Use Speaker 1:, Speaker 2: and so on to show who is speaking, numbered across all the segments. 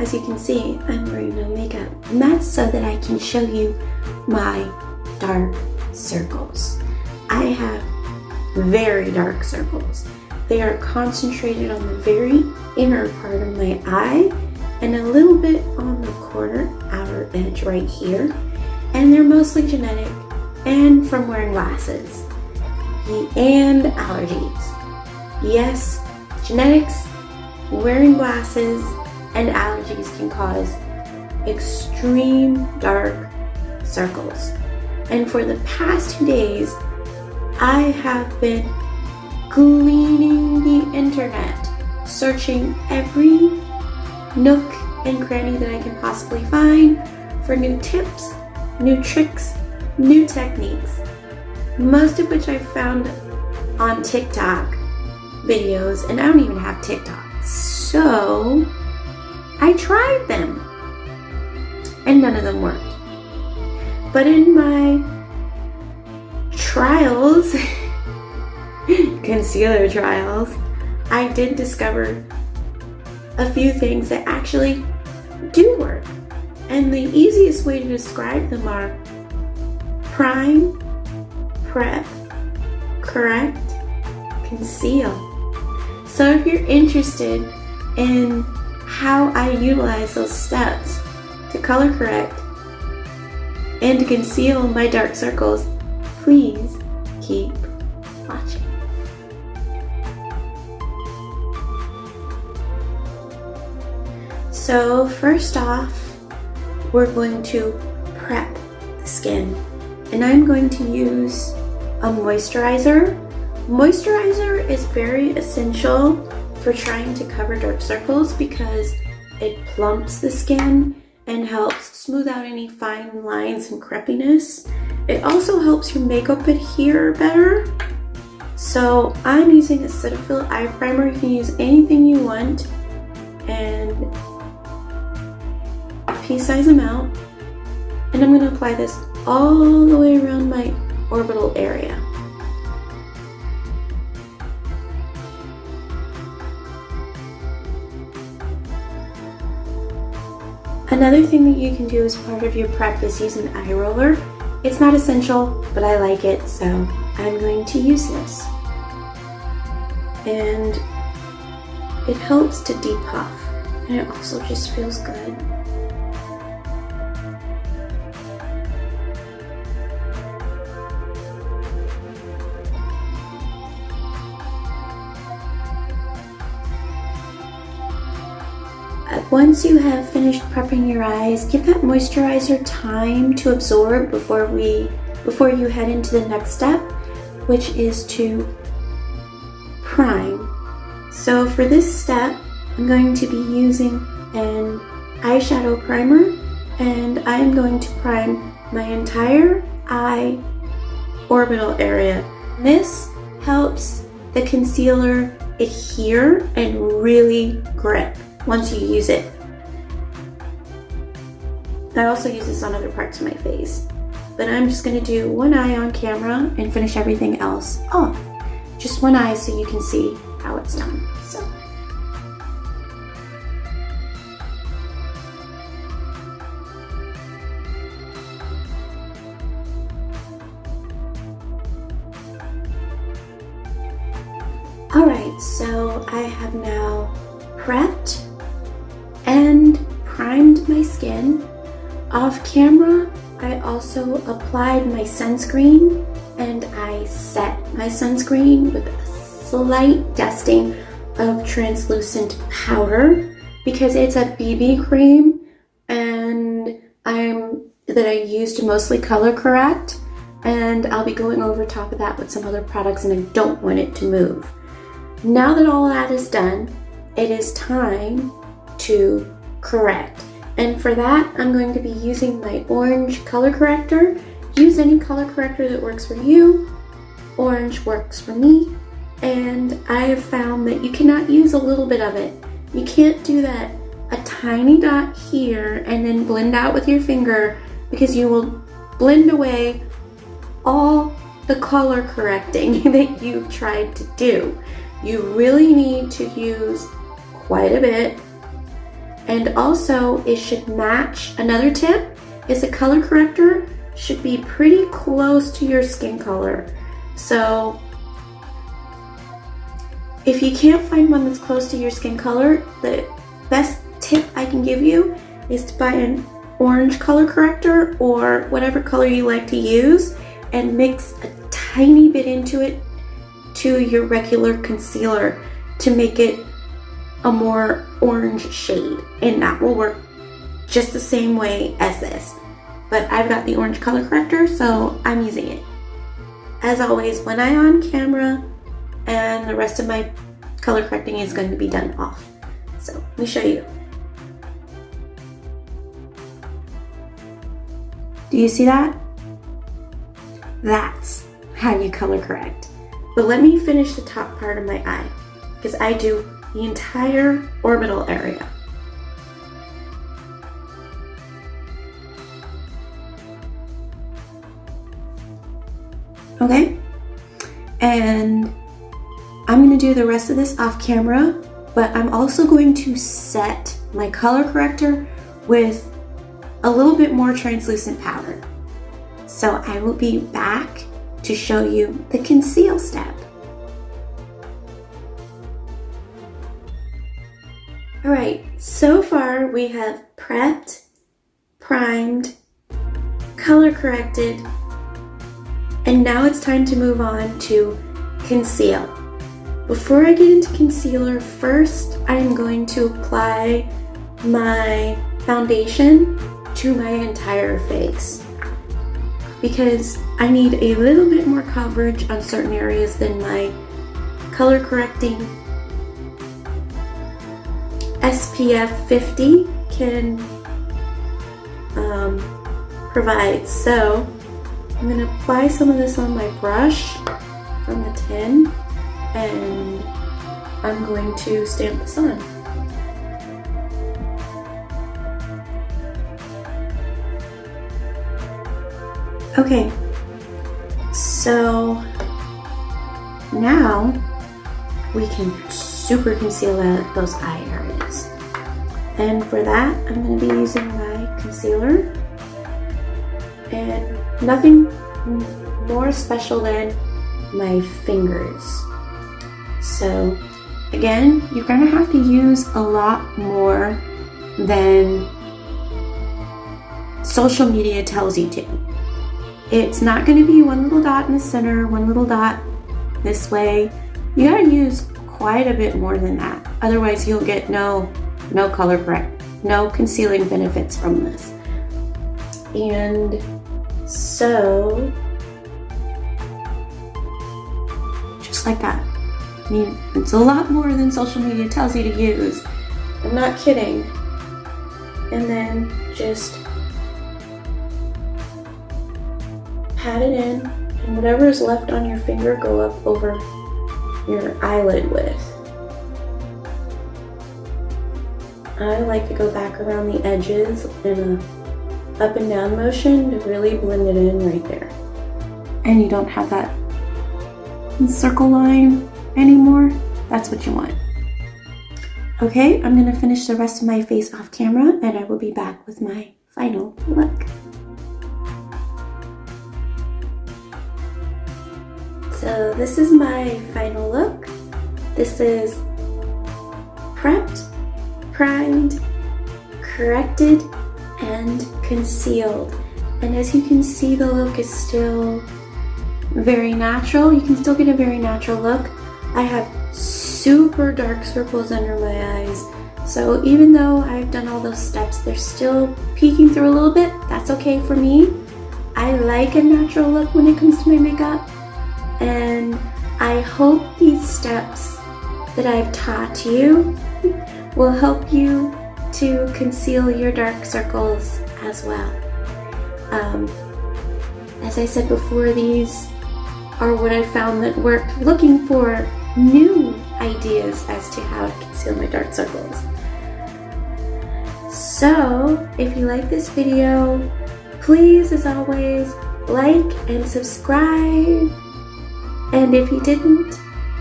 Speaker 1: as you can see, I'm wearing no makeup. And that's so that I can show you my dark circles. I have very dark circles. They are concentrated on the very inner part of my eye and a little bit on the corner outer edge right here. And they're mostly genetic and from wearing glasses and allergies. Yes, genetics, wearing glasses, and allergies can cause extreme dark circles. And for the past 2 days, I have been gleaning the internet, searching every nook and cranny that I can possibly find for new tips, new tricks, new techniques, most of which I found on TikTok videos, and I don't even have TikTok. So I tried them and none of them worked. But in my trials, concealer trials, I did discover a few things that actually do work. And the easiest way to describe them are prime, prep, correct, conceal. So if you're interested in how I utilize those steps to color correct and to conceal my dark circles, please keep watching. So first off, we're going to prep the skin, and I'm going to use a moisturizer. Moisturizer is very essential for trying to cover dark circles because it plumps the skin and helps smooth out any fine lines and crepiness. It also helps your makeup adhere better. So I'm using a Cetaphil eye primer. You can use anything you want, and pea-size amount, and I'm going to apply this all the way around my orbital area. Another thing that you can do as part of your prep is use an eye roller. It's not essential, but I like it, so I'm going to use this. And it helps to depuff, and it also just feels good. Once you have finished prepping your eyes, give that moisturizer time to absorb before you head into the next step, which is to prime. So for this step, I'm going to be using an eyeshadow primer, and I'm going to prime my entire eye orbital area. This helps the concealer adhere and really grip once you use it. I also use this on other parts of my face, but I'm just going to do one eye on camera and finish everything else off. Just one eye so you can see how it's done. So alright, so I have now prepped and primed my skin. Off camera, I also applied my sunscreen, and I set my sunscreen with a slight dusting of translucent powder because it's a BB cream and that I use to mostly color correct, and I'll be going over top of that with some other products, and I don't want it to move. Now that all that is done, it is time to correct. And for that, I'm going to be using my orange color corrector. Use any color corrector that works for you. Orange works for me. And I have found that you cannot use a little bit of it. You can't do that a tiny dot here and then blend out with your finger, because you will blend away all the color correcting that you've tried to do. You really need to use quite a bit And also it should match. Another tip is a color corrector should be pretty close to your skin color. So if you can't find one that's close to your skin color, the best tip I can give you is to buy an orange color corrector or whatever color you like to use and mix a tiny bit into it to your regular concealer to make it a more orange shade, and that will work just the same way as this. But I've got the orange color corrector, so I'm using it. As always, when I'm on camera, and the rest of my color correcting is going to be done off. So let me show you. Do you see that? That's how you color correct. But let me finish the top part of my eye, because I do the entire orbital area. Okay, and I'm going to do the rest of this off camera, but I'm also going to set my color corrector with a little bit more translucent powder. So I will be back to show you the conceal step. All right, so far we have prepped, primed, color corrected, and now it's time to move on to conceal. Before I get into concealer, first I'm going to apply my foundation to my entire face because I need a little bit more coverage on certain areas than my color correcting SPF 50 can provide. So I'm going to apply some of this on my brush from the tin, and I'm going to stamp this on. Okay, so now we can super conceal those eye areas. And for that, I'm going to be using my concealer, and nothing more special than my fingers. So again, you're going to have to use a lot more than social media tells you to. It's not going to be one little dot in the center, one little dot this way. You got to use quite a bit more than that. Otherwise you'll get no color correct, no concealing benefits from this. And so just like that. I mean, it's a lot more than social media tells you to use. I'm not kidding. And then just pat it in, and whatever is left on your finger, go up over your eyelid with. I like to go back around the edges in a up and down motion to really blend it in right there. And you don't have that circle line anymore. That's what you want. Okay, I'm gonna finish the rest of my face off camera, and I will be back with my final look. So this is my final look. This is prepped, primed, corrected, and concealed. And as you can see, the look is still very natural. You can still get a very natural look. I have super dark circles under my eyes. So even though I've done all those steps, they're still peeking through a little bit. That's okay for me. I like a natural look when it comes to my makeup. And I hope these steps that I've taught you will help you to conceal your dark circles as well. As I said before, these are what I found that worked, looking for new ideas as to how to conceal my dark circles. So if you like this video, please, as always, like and subscribe. And if you didn't,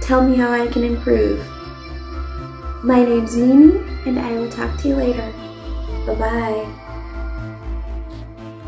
Speaker 1: tell me how I can improve. My name's Mimi, and I will talk to you later. Bye-bye.